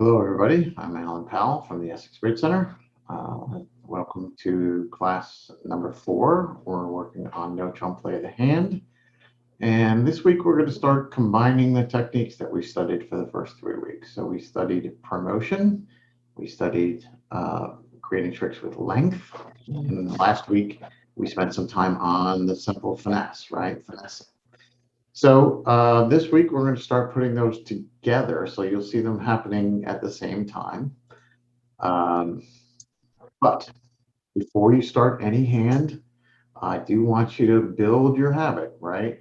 Hello, everybody. I'm Alan Powell from the Essex Bridge Center. Welcome to class number 4. We're working on NoTump Play of the Hand. And this week, we're going to start combining the techniques that we studied for the first 3 weeks. So we studied promotion. We studied creating tricks with length. And last week, we spent some time on the simple finesse, right? Finesse. So this week, we're going to start putting those together. So you'll see them happening at the same time. But before you start any hand, I do want you to build your habit, right?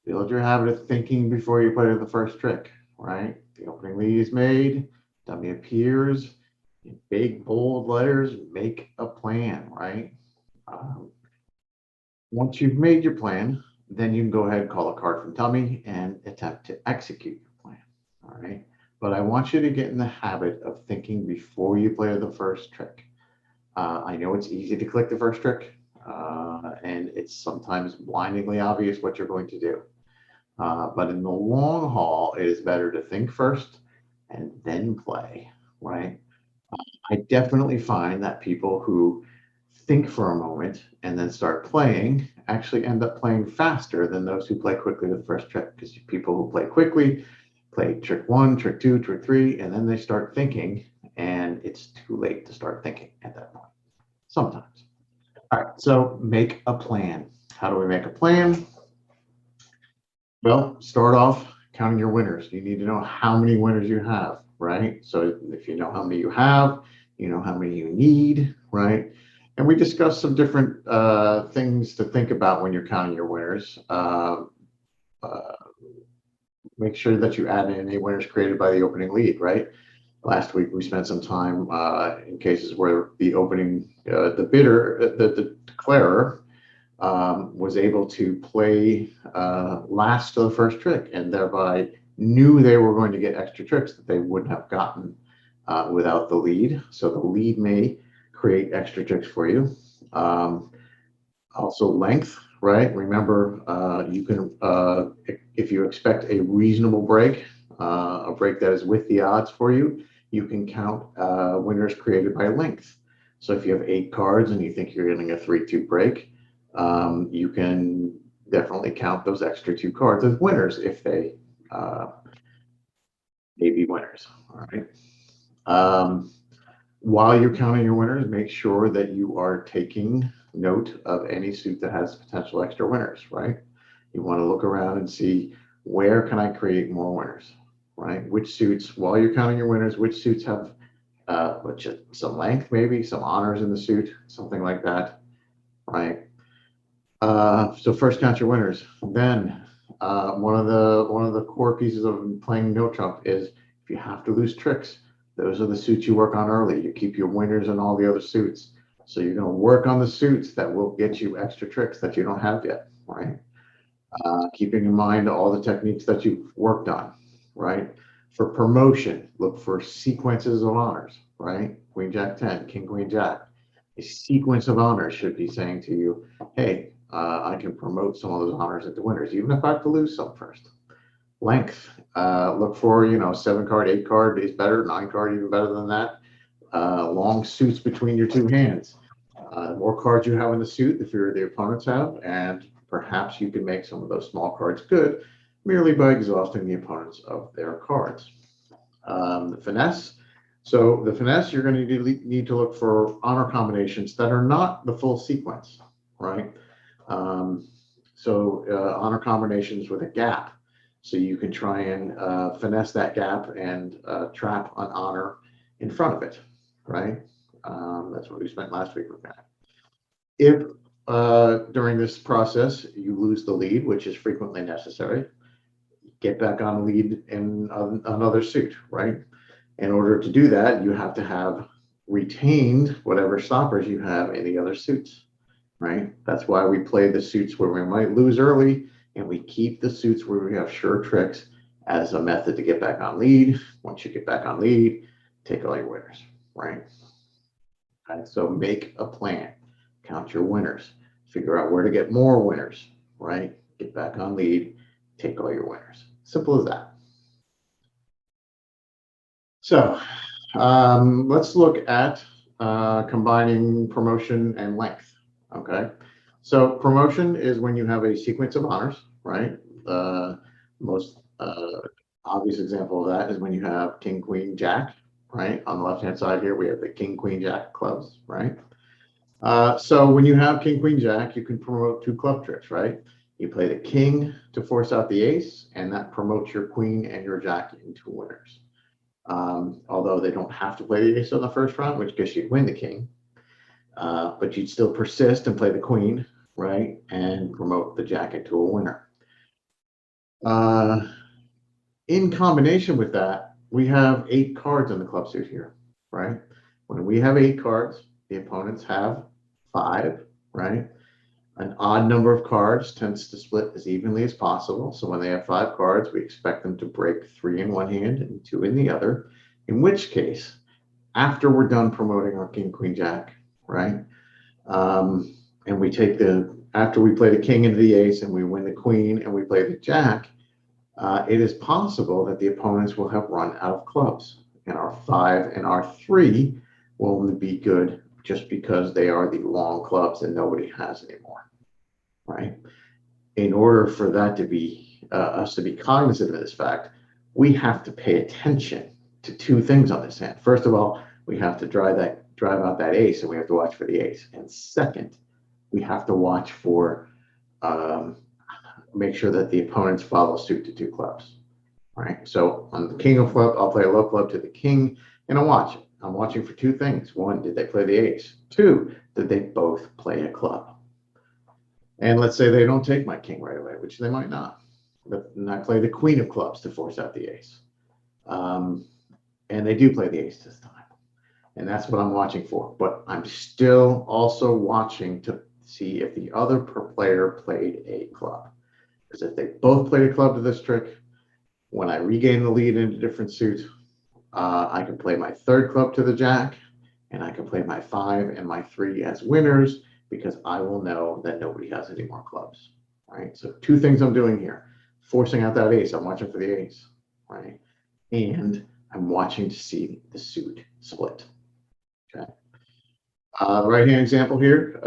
Build your habit of thinking before you play the first trick, right? The opening lead is made, dummy appears, in big, bold letters, make a plan, right? Once you've made your plan, then you can go ahead and call a card from dummy and attempt to execute your plan, all right? But I want you to get in the habit of thinking before you play the first trick. I know it's easy to click the first trick, and it's sometimes blindingly obvious what you're going to do. But in the long haul, it is better to think first and then play, right? I definitely find that people who think for a moment and then start playing actually end up playing faster than those who play quickly with the first trick, because people who play quickly play trick 1, trick 2, trick 3, and then they start thinking, and it's too late to start thinking at that point, sometimes. All right, so make a plan. How do we make a plan? Well, start off counting your winners. You need to know how many winners you have, right? So if you know how many you have, you know how many you need, right? And we discussed some different things to think about when you're counting your winners. Make sure that you add in any winners created by the opening lead, right? Last week, we spent some time in cases where the opening, the bidder, the declarer, was able to play last to the first trick and thereby knew they were going to get extra tricks that they wouldn't have gotten without the lead. So the lead may create extra tricks for you. Also length, right? Remember, you can, if you expect a reasonable break, a break that is with the odds for you, you can count winners created by length. So if you have 8 cards and you think you're getting a 3-2 break, you can definitely count those extra 2 cards as winners if they may be winners. All right. While you're counting your winners, make sure that you are taking note of any suit that has potential extra winners, right? You want to look around and see, where can I create more winners, right? Which suits, while you're counting your winners, which suits have some length, maybe some honors in the suit, something like that, right? So first count your winners. Then one of the core pieces of playing NoTump is, if you have to lose tricks, those are the suits you work on early. You keep your winners and all the other suits. So you're going to work on the suits that will get you extra tricks that you don't have yet, right? Keeping in mind all the techniques that you've worked on, right? For promotion, look for sequences of honors, right? Queen, Jack, 10, King, Queen, Jack. A sequence of honors should be saying to you, hey, I can promote some of those honors into winners, even if I have to lose some first. Length, look for, 7 card, 8 card is better, 9 card even better than that. Long suits between your 2 hands. The more cards you have in the suit, the fewer the opponents have, and perhaps you can make some of those small cards good merely by exhausting the opponents of their cards. The finesse. So the finesse, you're going to need to look for honor combinations that are not the full sequence, right? Honor combinations with a gap. So you can try and finesse that gap and trap an honor in front of it, right? That's what we spent last week with that. If during this process you lose the lead, which is frequently necessary, get back on lead in another suit, right? In order to do that, you have to have retained whatever stoppers you have in the other suits, right? That's why we play the suits where we might lose early, and we keep the suits where we have sure tricks as a method to get back on lead. Once you get back on lead, take all your winners, right? And so make a plan, count your winners, figure out where to get more winners, right? Get back on lead, take all your winners. Simple as that. So let's look at combining promotion and length. Okay. So promotion is when you have a sequence of honors, right? Most obvious example of that is when you have king, queen, jack, right? On the left-hand side here, we have the king, queen, jack clubs, right? So when you have king, queen, jack, you can promote two club tricks, right? You play the king to force out the ace, and that promotes your queen and your jack into winners. Although they don't have to play the ace on the first round, which guess you'd win the king. But you'd still persist and play the queen, right? And promote the jack into a winner. In combination with that, we have 8 cards in the club suit here, right? When we have 8 cards, the opponents have 5, right? An odd number of cards tends to split as evenly as possible. So when they have 5 cards, we expect them to break 3 in one hand and 2 in the other. In which case, after we're done promoting our king, queen, jack, right? And we take after we play the king into the ace and we win the queen and we play the jack, it is possible that the opponents will have run out of clubs, and our 5 and our 3 will only be good just because they are the long clubs that nobody has anymore, right? In order for that to be us to be cognizant of this fact, we have to pay attention to 2 things on this hand. First of all, we have to drive out that ace, and we have to watch for the ace. And second, we have to watch for make sure that the opponents follow suit to 2 clubs, right? So on the king of club, I'll play a low club to the king, and I'm watching for 2 things. 1, did they play the ace? 2, did they both play a club? And let's say they don't take my king right away, which they might not. And I play the queen of clubs to force out the ace. And they do play the ace this time. And that's what I'm watching for. But I'm still also watching to see if the other player played a club. Because if they both played a club to this trick, when I regain the lead into different suits, I can play my 3rd club to the jack, and I can play my 5 and my 3 as winners, because I will know that nobody has any more clubs, right? So 2 things I'm doing here. Forcing out that ace, I'm watching for the ace, right? And I'm watching to see the suit split, okay? Right hand example here,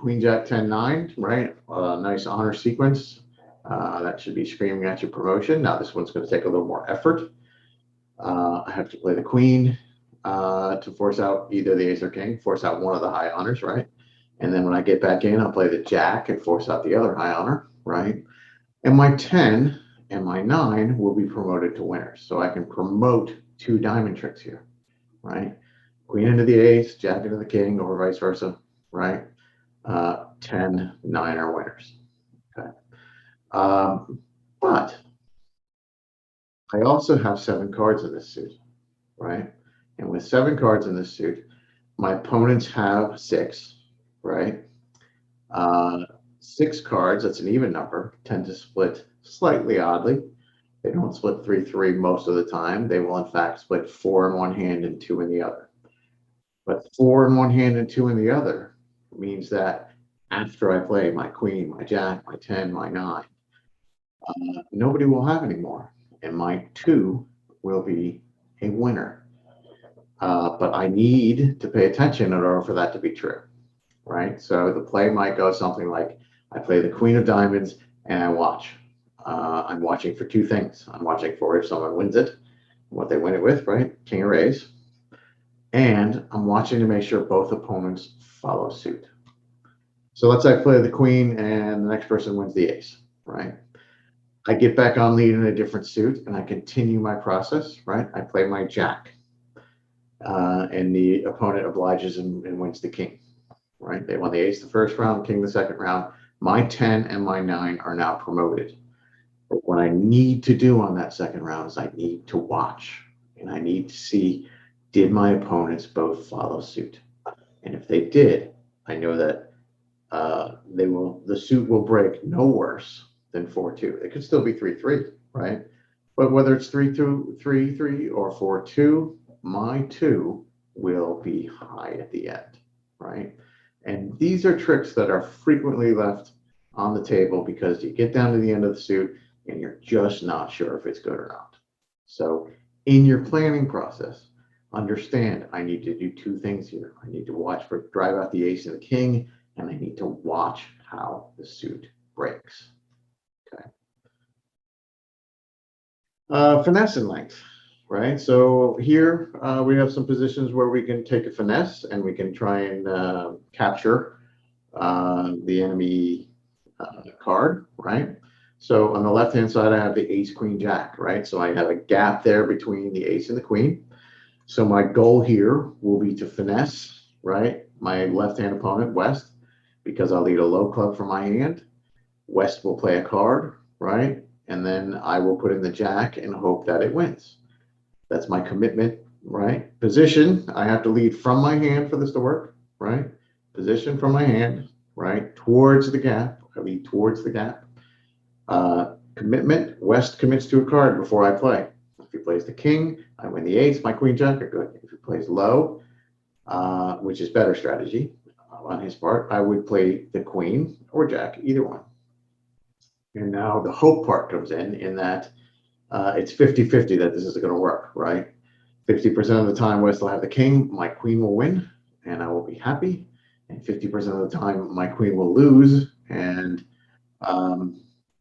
queen, jack, 10, 9, right? Nice honor sequence. That should be screaming at your promotion. Now this one's going to take a little more effort. I have to play the queen to force out either the ace or king, force out one of the high honors, right? And then when I get back in, I'll play the jack and force out the other high honor, right? And my 10 and my 9 will be promoted to winners. So I can promote 2 diamond tricks here, right? Queen into the ace, jack into the king, or vice versa, right? 10, 9 are winners, okay? But I also have 7 cards in this suit, right? And with 7 cards in this suit, my opponents have 6, right? 6 cards, that's an even number, tend to split slightly oddly. They don't split 3-3 most of the time. They will in fact split 4 in one hand and 2 in the other. But 4 in one hand and 2 in the other means that after I play my queen, my jack, my 10, my 9, nobody will have any more. And my 2 will be a winner. But I need to pay attention in order for that to be true, right? So the play might go something like, I play the queen of diamonds and I watch. I'm watching for 2 things. I'm watching for if someone wins it, what they win it with, right? King or ace. And I'm watching to make sure both opponents follow suit. So let's say I play the queen and the next person wins the ace, right? I get back on lead in a different suit and I continue my process, right? I play my jack. And the opponent obliges and wins the king, right? They won the ace the first round, king the second round. My 10 and my 9 are now promoted. But what I need to do on that second round is I need to watch, and I need to see, did my opponents both follow suit? And if they did, I know that the suit will break no worse than 4-2. It could still be 3-3, right? But whether it's 3-2, 3-3, or 4-2, my 2 will be high at the end, right? And these are tricks that are frequently left on the table because you get down to the end of the suit and you're just not sure if it's good or not. So In your planning process, understand I need to do two things here. I need to watch for drive out the ace and the king, and I need to watch how the suit breaks. Okay. Finesse and length, right? So here we have some positions where we can take a finesse and we can try and capture the enemy card, right? So on the left-hand side, I have the ace, queen, jack, right? So I have a gap there between the ace and the queen. So my goal here will be to finesse, right? My left-hand opponent, West, because I'll lead a low club from my hand. West will play a card, right? And then I will put in the jack and hope that it wins. That's my commitment, right? Position, I have to lead from my hand for this to work, right? Position from my hand, right? Towards the gap, I lead towards the gap. Commitment, West commits to a card before I play. If he plays the king, I win the ace, my queen, jack are good. If he plays low, which is better strategy on his part, I would play the queen or jack, either one. And now the hope part comes in that it's 50-50 that this is going to work, right? 50% of the time, West will have the king, my queen will win, and I will be happy. And 50% of the time, my queen will lose, and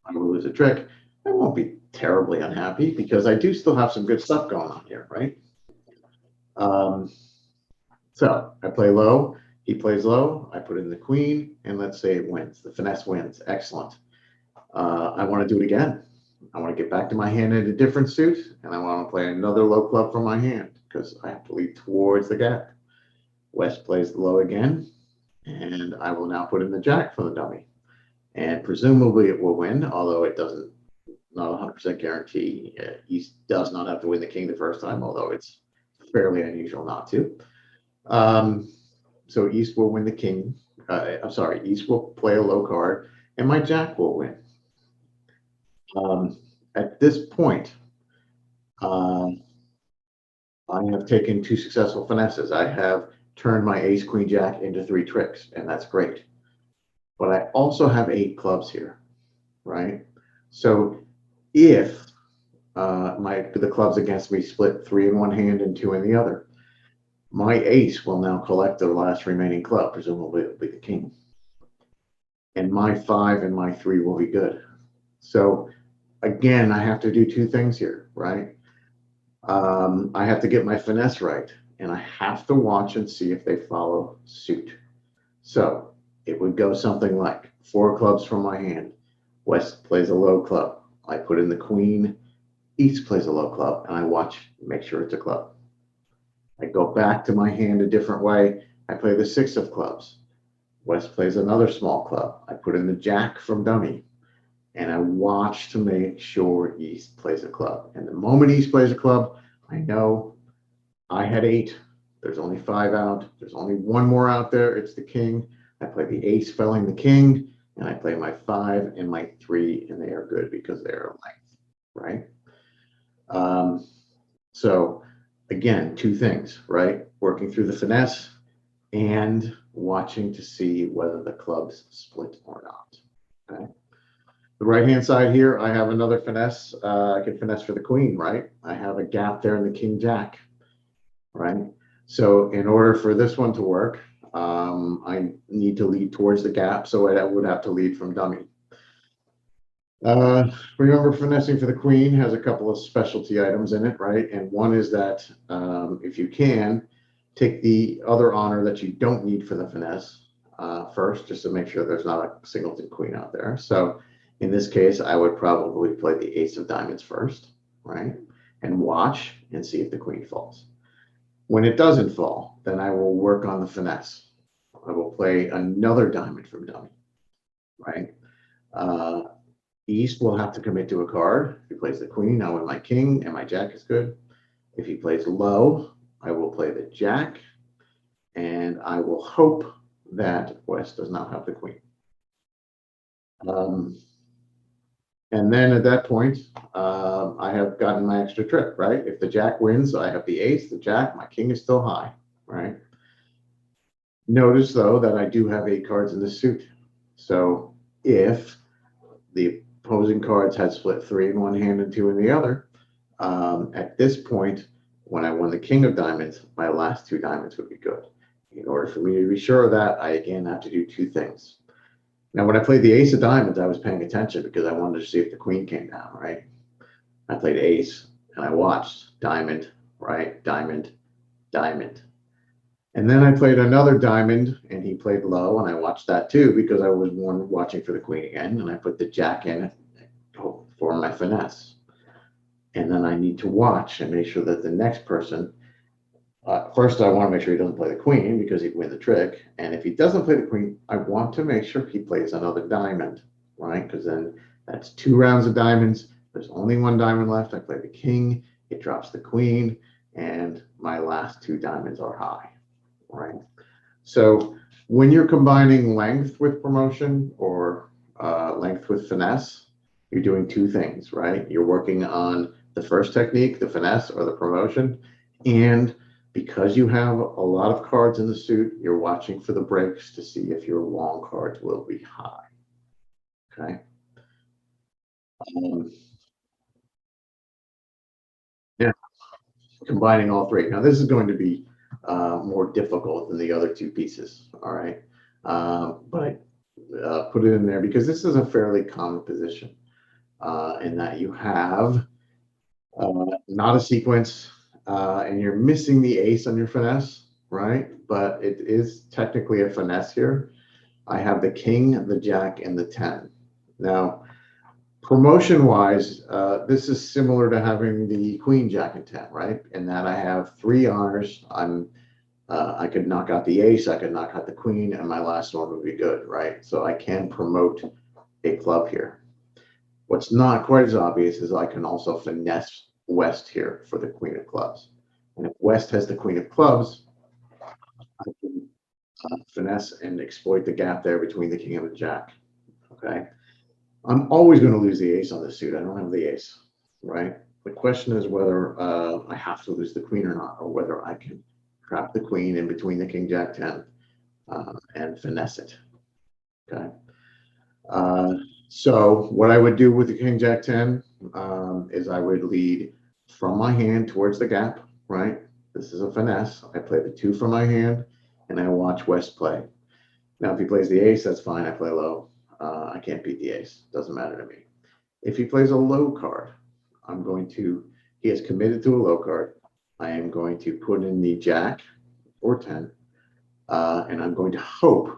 I will lose a trick. I won't be terribly unhappy because I do still have some good stuff going on here, right? So I play low, he plays low, I put in the queen, and let's say it wins. The finesse wins. Excellent. I want to do it again. I want to get back to my hand in a different suit, and I want to play another low club from my hand because I have to lead towards the gap. West plays the low again, and I will now put in the jack for the dummy. And presumably it will win, although it doesn't, not 100% guarantee. East does not have to win the king the first time, although it's fairly unusual not to. So East will win the king. I'm sorry, East will play a low card, and my jack will win. At this point, I have taken two successful finesses. I have turned my ace, queen, jack into 3 tricks, and that's great. But I also have 8 clubs here, right? So if the clubs against me split 3 in one hand and 2 in the other, my ace will now collect the last remaining club, presumably it'll be the king. And my 5 and my 3 will be good. So again, I have to do 2 things here, right? I have to get my finesse right, and I have to watch and see if they follow suit. So it would go something like 4 clubs from my hand. West plays a low club. I put in the queen. East plays a low club, and I watch, make sure it's a club. I go back to my hand a different way. I play the 6 of clubs. West plays another small club. I put in the jack from dummy, and I watch to make sure East plays a club. And the moment East plays a club, I know I had 8. There's only 5 out. There's only 1 more out there. It's the king. I play the ace felling the king, and I play my 5 and my 3, and they are good because they are length, right? So again, 2 things, right? Working through the finesse and watching to see whether the clubs split or not, okay? The right-hand side here, I have another finesse. I can finesse for the queen, right? I have a gap there in the king jack, right? So in order for this one to work, I need to lead towards the gap, so I would have to lead from dummy. Remember, finessing for the queen has a couple of specialty items in it, right? And one is that if you can, take the other honor that you don't need for the finesse first, just to make sure there's not a singleton queen out there. So in this case, I would probably play the ace of diamonds first, right? And watch and see if the queen falls. When it doesn't fall, then I will work on the finesse. I will play another diamond from dummy, right? East will have to commit to a card. If he plays the queen, I win my king, and my jack is good. If he plays low, I will play the jack, and I will hope that West does not have the queen. And then at that point, I have gotten my extra trick, right? If the jack wins, I have the ace, the jack, my king is still high, right? Notice, though, that I do have 8 cards in the suit. So if the opposing cards had split 3 in one hand and 2 in the other, At this point, when I won the king of diamonds, my last two diamonds would be good. In order for me to be sure of that, I again have to do two things. Now, when I played the ace of diamonds, I was paying attention because I wanted to see if the queen came down, right? I played ace and I watched diamond, right? Diamond, diamond. And then I played another diamond and he played low and I watched that too because I was watching for the queen again. And I put the jack in for my finesse. And then I need to watch and make sure that the next person, first I want to make sure he doesn't play the queen because he'd win the trick. And if he doesn't play the queen, I want to make sure he plays another diamond, right? Because then that's 2 rounds of diamonds. There's only 1 diamond left. I play the king, it drops the queen, and my last 2 diamonds are high, right? So when you're combining length with promotion or length with finesse, you're doing 2 things, right? You're working on the first technique, the finesse or the promotion, and because you have a lot of cards in the suit, you're watching for the breaks to see if your long cards will be high, okay? Yeah, combining all 3. Now this is going to be more difficult than the other 2 pieces, all right? But put it in there because this is a fairly common position in that you have not a sequence and you're missing the ace on your finesse, right? But it is technically a finesse here. I have the king, the jack, and the 10. Now, promotion wise, this is similar to having the queen, jack, and 10, right? In that I have 3 honors. I could knock out the ace, I could knock out the queen, and my last one would be good, right? So I can promote a club here. What's not quite as obvious is I can also finesse West here for the queen of clubs. And if West has the queen of clubs, I can finesse and exploit the gap there between the king and the jack, okay? I'm always going to lose the ace on this suit. I don't have the ace, right? The question is whether I have to lose the queen or not, or whether I can trap the queen in between the king, jack, 10 and finesse it, okay? So what I would do with the king, jack, 10 is I would lead from my hand towards the gap, right? This is a finesse. I play the 2 from my hand and I watch West play. Now, if he plays the ace, that's fine. I play low. I can't beat the ace. Doesn't matter to me. If he plays a low card, he has committed to a low card. I am going to put in the jack or 10, and I'm going to hope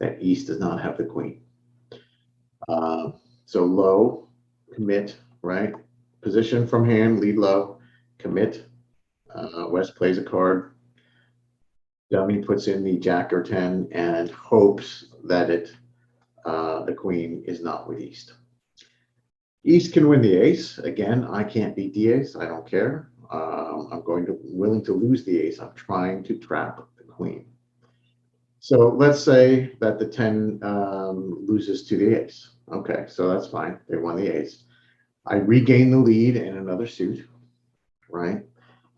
that East does not have the queen. So low, commit, right? Position from hand, lead low, commit. West plays a card. Dummy puts in the jack or 10 and hopes that the queen is not with East. East can win the ace. Again, I can't beat the ace. I don't care. I'm willing to lose the ace. I'm trying to trap the queen. So let's say that the 10 loses to the ace. Okay, so that's fine. They won the ace. I regain the lead in another suit, right?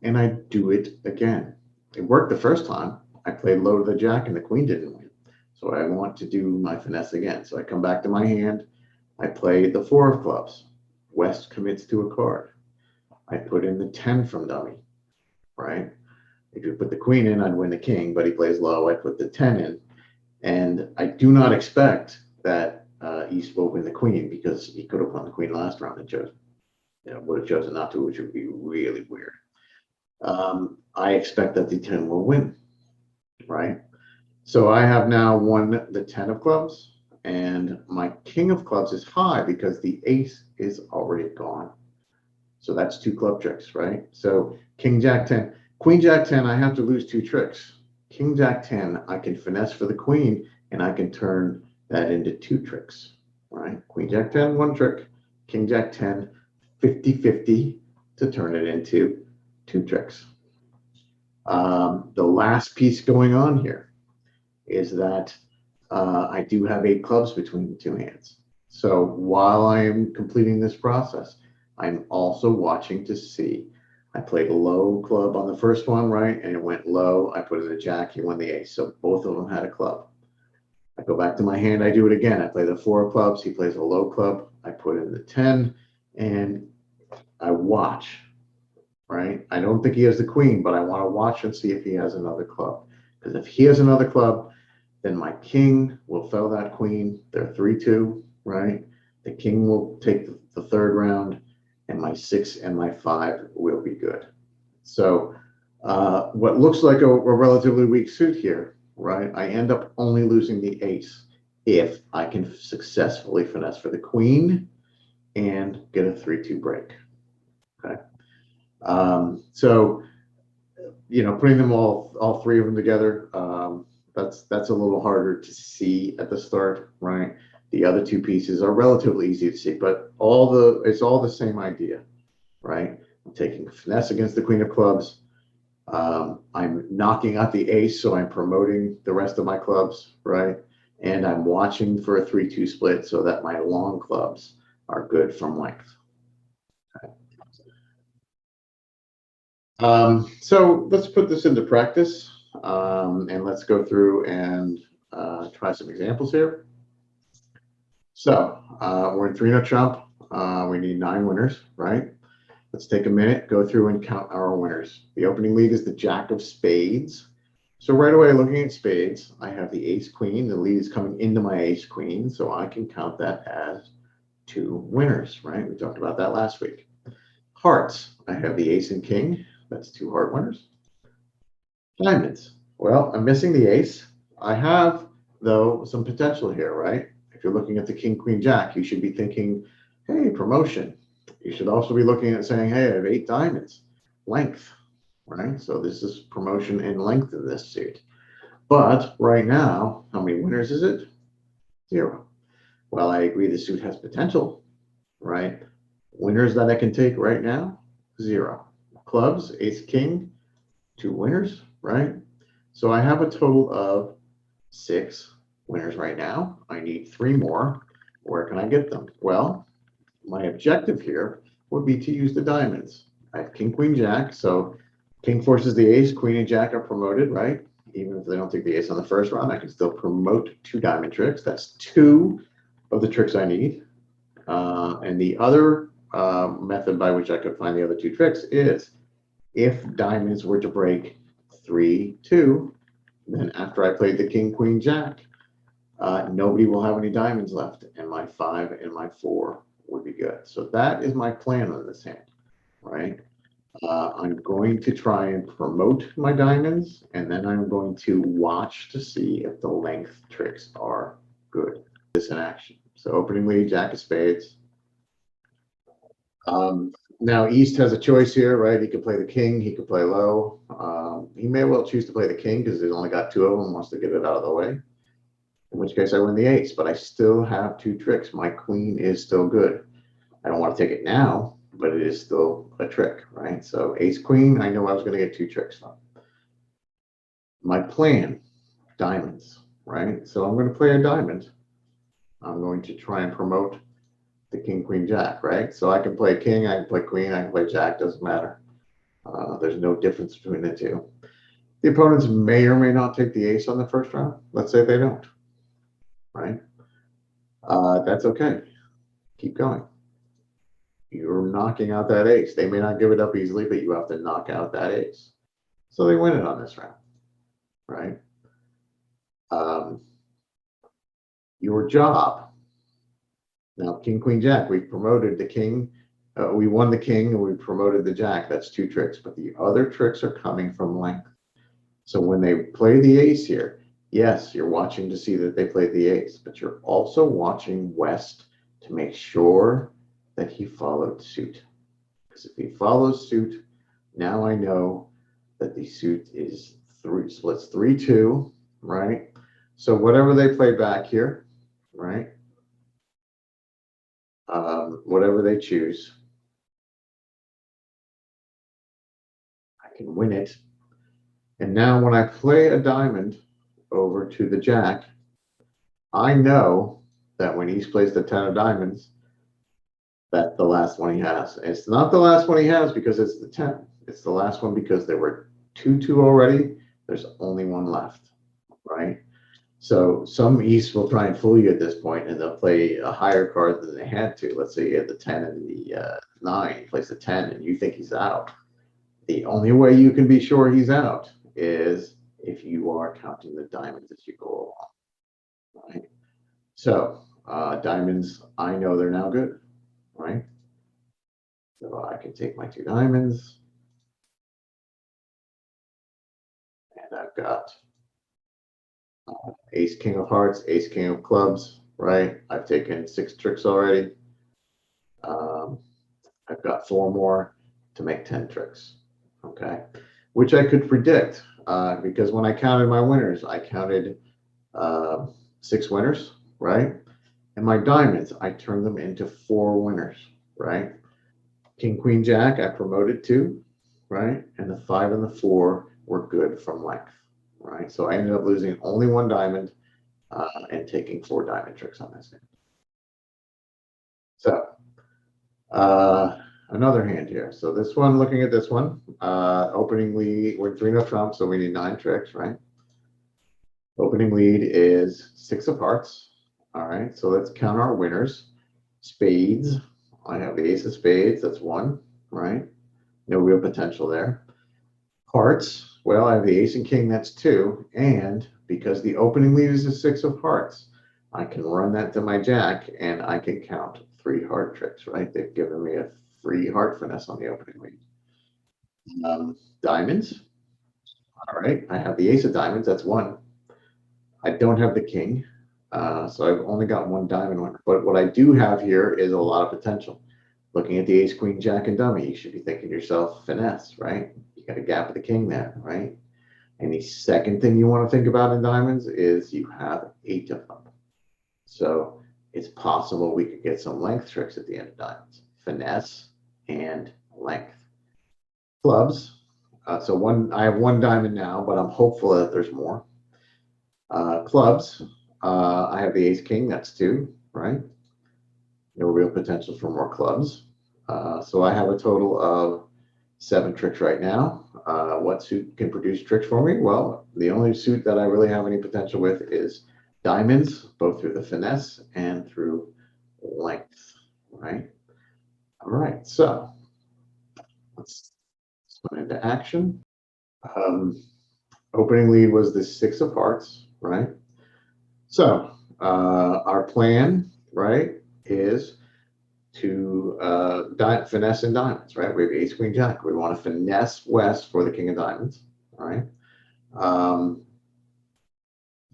And I do it again. It worked the first time. I played low to the jack and the queen didn't win. So I want to do my finesse again. So I come back to my hand. I play the 4 of clubs. West commits to a card. I put in the 10 from dummy, right? If you put the queen in, I'd win the king, but he plays low. I put the 10 in. And I do not expect that East will win the queen because he could have won the queen last round and would have chosen not to, which would be really weird. I expect that the 10 will win, right? So I have now won the 10 of clubs, and my king of clubs is high because the ace is already gone. So that's 2 club tricks, right? So king, jack, 10. Queen, jack, 10, I have to lose 2 tricks. King, jack, 10, I can finesse for the queen, and I can turn that into 2 tricks, right? Queen, jack, 10, 1 trick. King, jack, 10, 50-50 to turn it into 2 tricks. The last piece going on here is that I do have 8 clubs between the 2 hands. So while I am completing this process, I'm also watching to see. I played a low club on the first one, right? And it went low. I put in a jack, he won the ace. So both of them had a club. I go back to my hand, I do it again. I play the 4 of clubs, he plays a low club. I put in the 10 and I watch right? I don't think he has the queen, but I want to watch and see if he has another club. Because if he has another club, then my king will fell that queen. They're 3-2, right? The king will take the third round, and my 6 and my 5 will be good. So what looks like a relatively weak suit here, right? I end up only losing the ace if I can successfully finesse for the queen and get a 3-2 break. Okay. So, putting them all three of them together, that's a little harder to see at the start, right? The other two pieces are relatively easy to see, but it's all the same idea, right? I'm taking finesse against the queen of clubs. I'm knocking out the ace, so I'm promoting the rest of my clubs, right? And I'm watching for a 3-2 split so that my long clubs are good from length. Okay. So let's put this into practice, and let's go through and try some examples here. So we're in 3-NoTump. We need 9 winners, right? Let's take a minute, go through and count our winners. The opening lead is the Jack of Spades. So right away, looking at spades, I have the ace queen. The lead is coming into my ace queen, so I can count that as 2 winners, right? We talked about that last week. Hearts, I have the ace and king. That's 2 heart winners. Diamonds, well, I'm missing the ace. I have, though, some potential here, right? If you're looking at the king, queen, jack, you should be thinking, hey, promotion. You should also be looking at saying, hey, I have 8 diamonds, length, right? So this is promotion and length in this suit. But right now, how many winners is it? 0. Well, I agree the suit has potential, right? Winners that I can take right now, 0. Clubs, ace, king, 2 winners, right? So I have a total of 6 winners right now. I need 3 more. Where can I get them? Well, my objective here would be to use the diamonds. I have king, queen, jack. So king forces the ace, queen and jack are promoted, right? Even if they don't take the ace on the first round, I can still promote 2 diamond tricks. That's 2 of the tricks I need. And the other method by which I could find the other 2 tricks is if diamonds were to break 3-2, then after I played the king, queen, jack, nobody will have any diamonds left, and my 5 and my 4 would be good. So that is my plan on this hand, right? I'm going to try and promote my diamonds, and then I'm going to watch to see if the length tricks are good. This in action. So opening lead, jack of spades. Now East has a choice here, right? He could play the king, he could play low. He may well choose to play the king because he's only got 2 of them, wants to get it out of the way. In which case I win the ace, but I still have 2 tricks. My queen is still good. I don't want to take it now, but it is still a trick, right? So ace queen, I know I was going to get 2 tricks from. My plan, diamonds, right? So I'm going to play a diamond. I'm going to try and promote the king, queen, jack, right? So I can play king, I can play queen, I can play jack, doesn't matter. There's no difference between the 2. The opponents may or may not take the ace on the first round. Let's say they don't, right? That's okay. Keep going. You're knocking out that ace. They may not give it up easily, but you have to knock out that ace. So they win it on this round, right? Your job. Now, king, queen, jack, we promoted the king. We won the king and we promoted the jack. That's 2 tricks, but the other tricks are coming from length. So when they play the ace here, yes, you're watching to see that they played the ace, but you're also watching West to make sure that he followed suit. Because if he follows suit, now I know that the suit is splits 3-2, right? So whatever they play back here, right? Whatever they choose, I can win it. And now when I play a diamond over to the jack, I know that when East plays the 10 of diamonds, that's the last one he has. It's not the last one he has because it's the 10. It's the last one because there were 2-2 already. There's only 1 left, right? So some East will try and fool you at this point, and they'll play a higher card than they had to. Let's say you had the 10 and the 9, he plays the 10, and you think he's out. The only way you can be sure he's out is if you are counting the diamonds as you go along, right? So diamonds, I know they're now good, right? So I can take my 2 diamonds, and I've got ace, king of hearts, ace, king of clubs, right? I've taken 6 tricks already. I've got 4 more to make 10 tricks, okay? Which I could predict because when I counted my winners, I counted 6 winners, right? And my diamonds, I turned them into 4 winners, right? King, queen, jack, I promoted 2, right? And the 5 and the 4 were good from length, right? So I ended up losing only 1 diamond and taking 4 diamond tricks on this hand. So another hand here. So this one, looking at this one, opening lead, we're 3 NoTump, so we need 9 tricks, right? Opening lead is 6 of hearts. All right, so let's count our winners. Spades, I have the ace of spades, that's 1, right? No real potential there. Hearts, well, I have the ace and king, that's 2. And because the opening lead is a 6 of hearts, I can run that to my jack and I can count 3 heart tricks, right? They've given me a free heart finesse on the opening lead. Diamonds, all right, I have the ace of diamonds, that's 1. I don't have the king, so I've only got 1 diamond winner. But what I do have here is a lot of potential. Looking at the ace, queen, jack, and dummy, you should be thinking to yourself, finesse, right? You got a gap of the king there, right? And the second thing you want to think about in diamonds is you have 8 of them. So it's possible we could get some length tricks at the end of diamonds. Finesse and length. Clubs. So I have 1 diamond now, but I'm hopeful that there's more. Clubs. I have the ace king, that's 2, right? No real potential for more clubs. So I have a total of 7 tricks right now. What suit can produce tricks for me? Well, the only suit that I really have any potential with is diamonds, both through the finesse and through length, right? All right, so let's go into action. Opening lead was the 6 of hearts, right? So our plan, right, is to finesse in diamonds, right? We have ace, queen, jack. We want to finesse west for the king of diamonds, all right?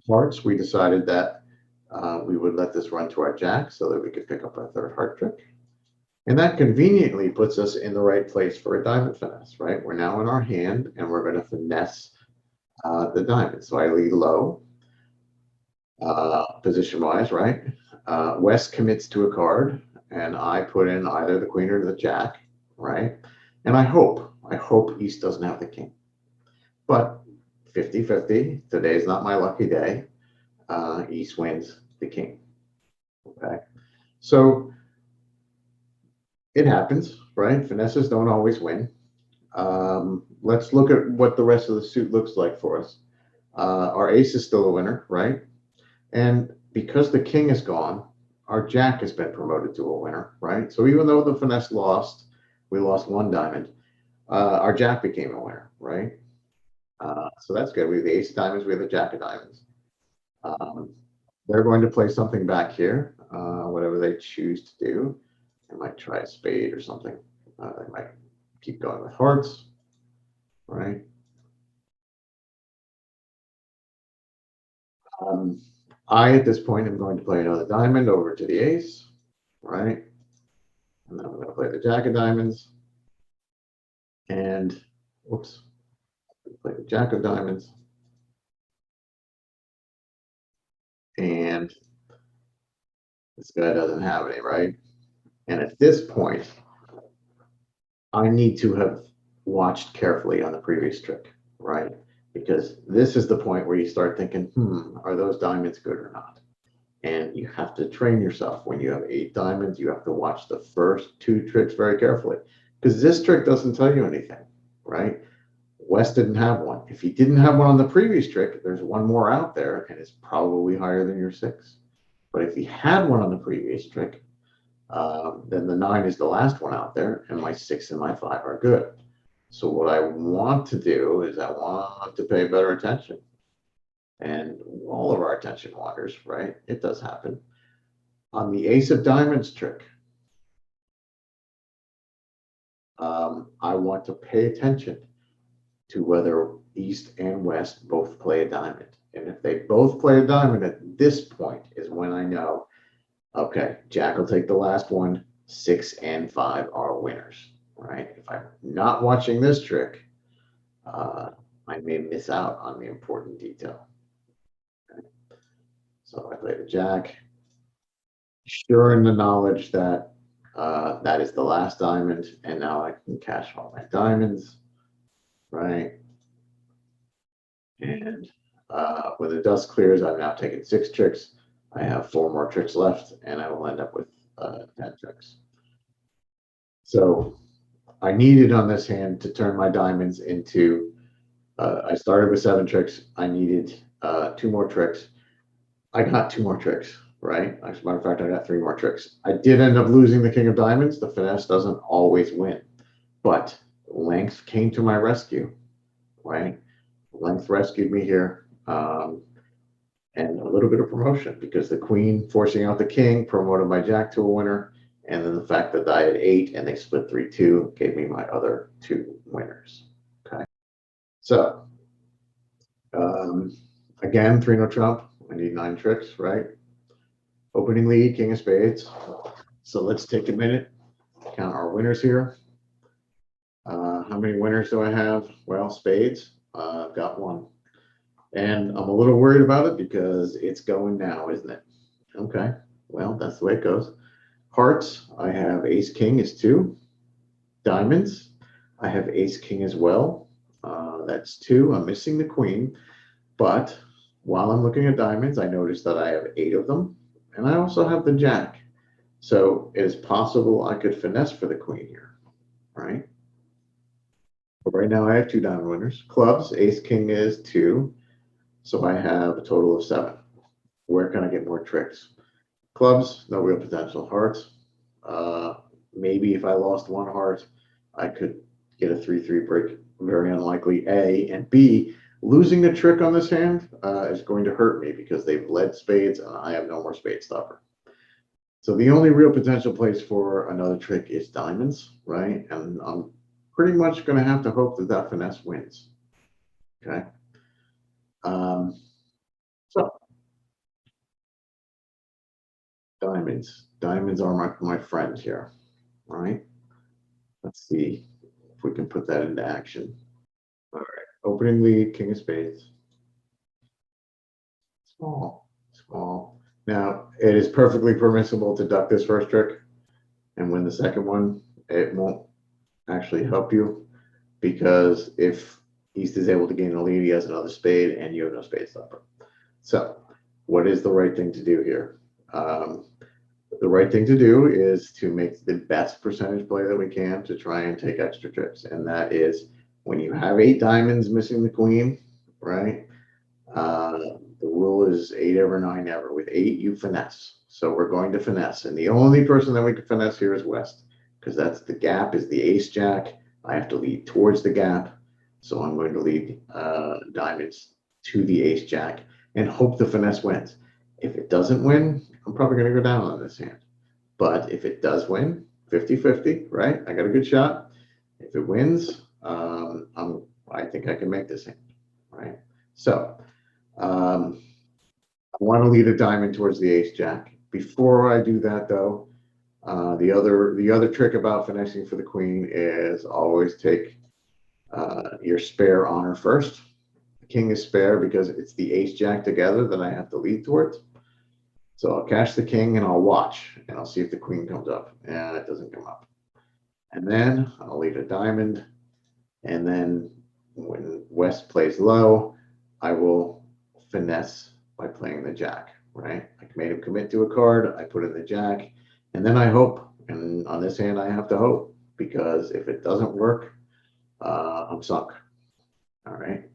Hearts, we decided that we would let this run to our jack so that we could pick up our 3rd heart trick. And that conveniently puts us in the right place for a diamond finesse, right? We're now in our hand and we're going to finesse the diamond. So I lead low, position-wise, right? West commits to a card, and I put in either the queen or the jack, right? And I hope East doesn't have the king. But 50-50, today's not my lucky day. East wins the king, okay? So it happens, right? Finesses don't always win. Let's look at what the rest of the suit looks like for us. Our ace is still a winner, right? And because the king is gone, our jack has been promoted to a winner, right? So even though the finesse lost, we lost 1 diamond, our jack became a winner, right? So that's good. We have the ace of diamonds, we have the jack of diamonds. They're going to play something back here, whatever they choose to do. They might try a spade or something. They might keep going with hearts, right? I, at this point, am going to play another diamond over to the ace, right? And then I'm going to play the jack of diamonds. And, whoops, play the jack of diamonds. And this guy doesn't have any, right? And at this point, I need to have watched carefully on the previous trick, right? Because this is the point where you start thinking, are those diamonds good or not? And you have to train yourself. When you have 8 diamonds, you have to watch the first 2 tricks very carefully. Because this trick doesn't tell you anything, right? West didn't have one. If he didn't have one on the previous trick, there's 1 more out there, and it's probably higher than your 6. But if he had one on the previous trick, then the 9 is the last one out there, and my 6 and my 5 are good. So what I want to do is I want to pay better attention. And all of our attention wanders, right? It does happen. On the ace of diamonds trick, I want to pay attention to whether east and west both play a diamond. And if they both play a diamond at this point is when I know, okay, Jack will take the last one, 6 and 5 are winners, right? If I'm not watching this trick, I may miss out on the important detail. Okay? So I play the Jack, sure in the knowledge that that is the last diamond, and now I can cash all my diamonds, right? And when the dust clears, I've now taken 6 tricks. I have 4 more tricks left, and I will end up with 10 tricks. So I needed on this hand to turn my diamonds into, I started with 7 tricks. I needed 2 more tricks. I got 2 more tricks, right? As a matter of fact, I got 3 more tricks. I did end up losing the king of diamonds. The finesse doesn't always win, but length came to my rescue, right? Length rescued me here. And a little bit of promotion because the queen forcing out the king promoted my jack to a winner. And then the fact that I had 8 and they split 3-2 gave me my other 2 winners. Okay. So, again, 3 NoTump. I need 9 tricks, right? Opening lead, king of spades. So let's take a minute, count our winners here. How many winners do I have? Well, spades, I've got 1. And I'm a little worried about it because it's going now, isn't it? Okay, well, that's the way it goes. Hearts, I have ace king is 2. Diamonds, I have ace king as well. That's 2. I'm missing the queen. But while I'm looking at diamonds, I notice that I have 8 of them. And I also have the jack. So it is possible I could finesse for the queen here, right? But right now I have 2 diamond winners. Clubs, ace king is 2. So I have a total of 7. Where can I get more tricks? Clubs, no real potential. Hearts, maybe if I lost 1 heart, I could get a 3-3 break. Very unlikely, A. And B, losing a trick on this hand is going to hurt me because they've led spades and I have no more spade stopper. So the only real potential place for another trick is diamonds, right? And I'm pretty much going to have to hope that that finesse wins. Okay. So diamonds are my friend here, right? Let's see if we can put that into action. All right, opening lead, king of spades. Small, small. Now, it is perfectly permissible to duck this first trick and win the second one. It won't actually help you because if East is able to gain a lead, he has another spade and you have no spade stopper. So what is the right thing to do here? The right thing to do is to make the best percentage play that we can to try and take extra tricks. And that is when you have 8 diamonds missing the queen, right? The rule is 8 ever, 9 ever. With 8, you finesse. So we're going to finesse. And the only person that we can finesse here is West because that's the gap is the ace jack. I have to lead towards the gap. So I'm going to lead diamonds to the ace jack and hope the finesse wins. If it doesn't win, I'm probably going to go down on this hand. But if it does win, 50-50, right? I got a good shot. If it wins, I think I can make this hand, right? So I want to lead a diamond towards the ace jack. Before I do that, though, the other trick about finessing for the queen is always take your spare honor first. The king is spare because it's the ace jack together that I have to lead towards. So I'll cash the king and I'll watch and I'll see if the queen comes up, and it doesn't come up. And then I'll lead a diamond, and then when West plays low, I will finesse by playing the jack, right? I made him commit to a card, I put in the jack, and then I hope, and on this hand I have to hope, because if it doesn't work, I'm sunk, all right?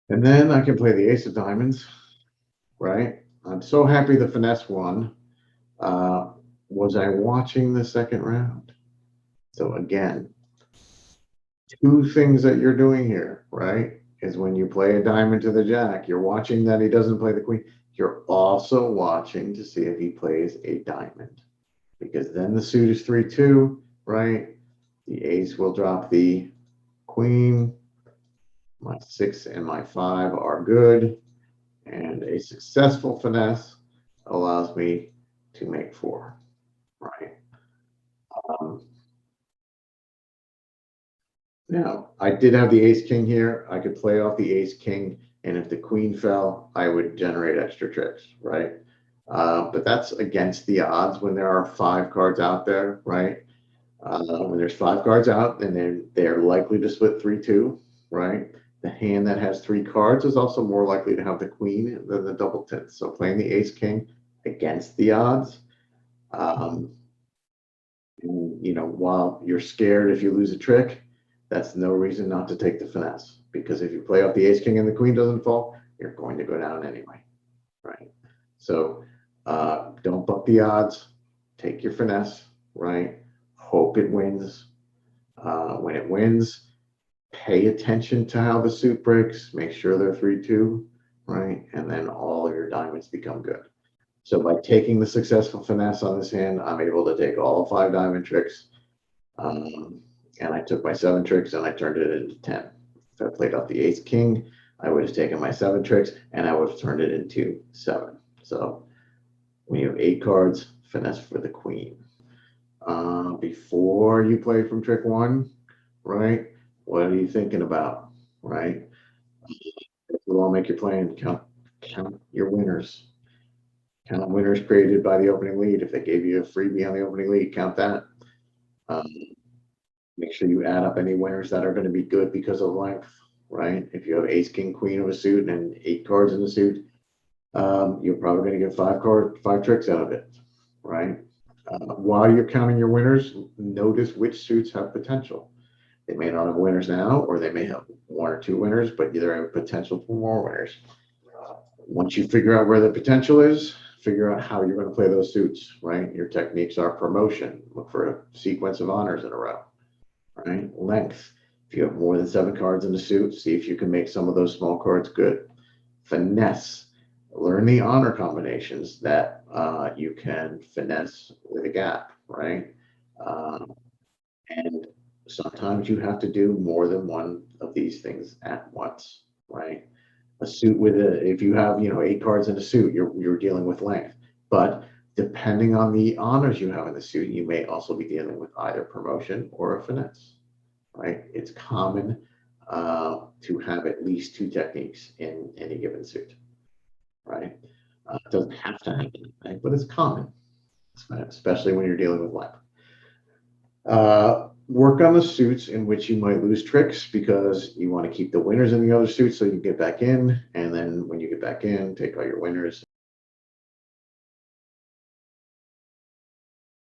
And then I can play the ace of diamonds, right? I'm so happy the finesse won. Was I watching the second round? So again, Two things that you're doing here, right, is when you play a diamond to the jack, you're watching that he doesn't play the queen. You're also watching to see if he plays a diamond, because then the suit is 3-2, right? The ace will drop the queen. My 6 and my 5 are good, and a successful finesse allows me to make 4, right? Um, Now, I did have the ace king here. I could play off the ace king, and if the queen fell, I would generate extra tricks, right? But that's against the odds when there are 5 cards out there, right? When there's 5 cards out, then they're likely to split 3-2, right? The hand that has 3 cards is also more likely to have the queen than the double tits. So playing the ace king against the odds, um, while you're scared if you lose a trick, that's no reason not to take the finesse. Because if you play off the ace king and the queen doesn't fall, you're going to go down anyway, right? So don't buck the odds. Take your finesse, right? Hope it wins. When it wins, pay attention to how the suit breaks. Make sure they're 3-2, right? And then all of your diamonds become good. So by taking the successful finesse on this hand, I'm able to take all 5 diamond tricks. And I took my 7 tricks and I turned it into 10. If I played off the ace king, I would have taken my 7 tricks and I would have turned it into 7. So when you have 8 cards, finesse for the queen. Before you play from trick 1, right? What are you thinking about, right? It will all make your plan. Count your winners. Count winners created by the opening lead. If they gave you a freebie on the opening lead, count that. Make sure you add up any winners that are going to be good because of length, right? If you have ace, king, queen of a suit and 8 cards in the suit, you're probably going to get 5 tricks out of it, right? While you're counting your winners, notice which suits have potential. They may not have winners now, or they may have 1 or 2 winners, but either have potential for more winners. Once you figure out where the potential is, figure out how you're going to play those suits, right? Your techniques are promotion. Look for a sequence of honors in a row, right? Length. If you have more than 7 cards in the suit, see if you can make some of those small cards good. Finesse. Learn the honor combinations that you can finesse with a gap, right? And sometimes you have to do more than one of these things at once, right? A suit with if you have 8 cards in a suit, you're dealing with length. But depending on the honors you have in the suit, you may also be dealing with either promotion or a finesse, right? It's common to have at least 2 techniques in any given suit, right? It doesn't have to happen, right? But it's common, especially when you're dealing with length. Work on the suits in which you might lose tricks, because you want to keep the winners in the other suits so you get back in, and then when you get back in, take all your winners